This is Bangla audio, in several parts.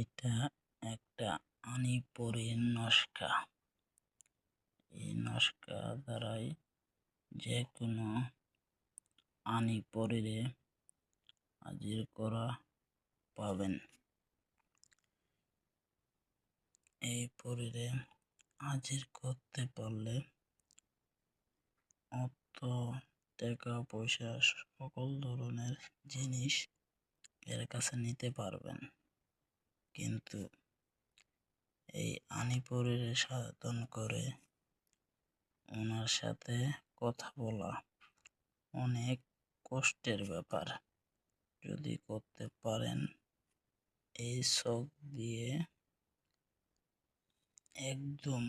এটা একটা আনিপরির নস্কা। এই নস্কা দ্বারাই যে কোনো আনিপরিরে হাজির করা পাবেন। এই পরিরে হাজির করতে পারলে অর্থ, টাকা পয়সা সকল ধরনের জিনিস এর কাছে নিতে পারবেন। কিন্তু এই আনিপরিরে সাধন করে ওনার সাথে কথা বলা অনেক কষ্টের ব্যাপার। যদি করতে পারেন এই শখ দিয়ে একদম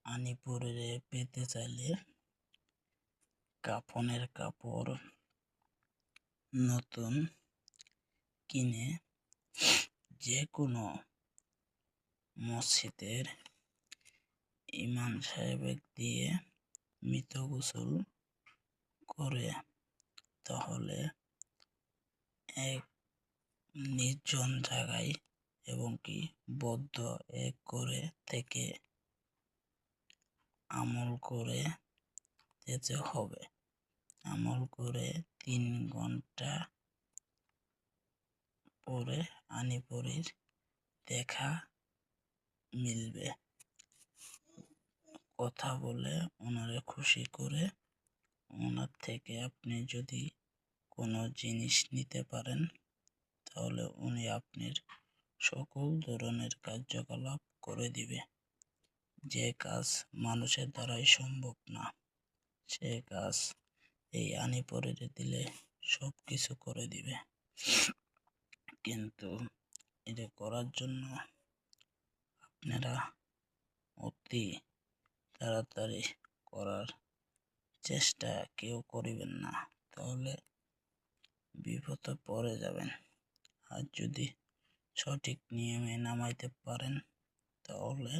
আনিপরিরে পেতে চাইলে কাফনের কাপড় নতুন কিনে যে কোনো মসজিদের ইমাম সাহেবের দিয়ে মৃত গোসল করে তাহলে এক নির্জন জায়গায় এবং কি বদ্ধ এক করে থেকে আমল করে যেতে হবে। আমল করে 3 ঘন্টা পরে আনিপরির দেখা মিলবে। কথা বলে ওনারে খুশি করে ওনার থেকে আপনি যদি কোনো জিনিস নিতে পারেন তাহলে উনি আপনার সকল ধরনের কার্যকলাপ করে দিবে। যে কাজ মানুষের দ্বারাই সম্ভব না সে কাজ এই আনিপরিরে দিলে সব কিছু করে দিবে। কিন্তু এটা করার জন্য আপনারা অতি তাড়াতাড়ি করার চেষ্টা কেউ করিবেন না, তাহলে বিপদে পড়ে যাবেন। আর যদি সঠিক নিয়মে নামাইতে পারেন তাহলে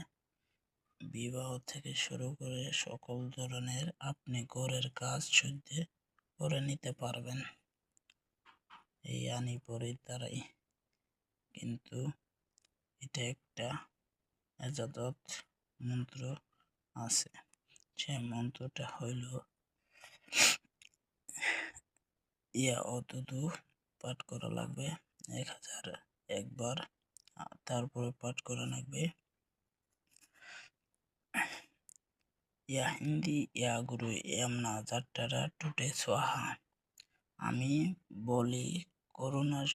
বিবাহ থেকে শুরু করে সকল ধরনের আপনি ঘরের কাজ শুদ্ধ করে নিতে পারবেন এই আনিপরির দ্বারাই। কিন্তু এটা একটা এজাদত মন্ত্র আছে। সে মন্ত্রটা হইল অতদু পাঠ করা লাগবে 1001 বার। তারপরে পাঠ করা লাগবে ইয়া হিন্দি ইয়া গুরু ইয়ামনা যাত্রারা টুটে সোহা। আমি বলি করোনার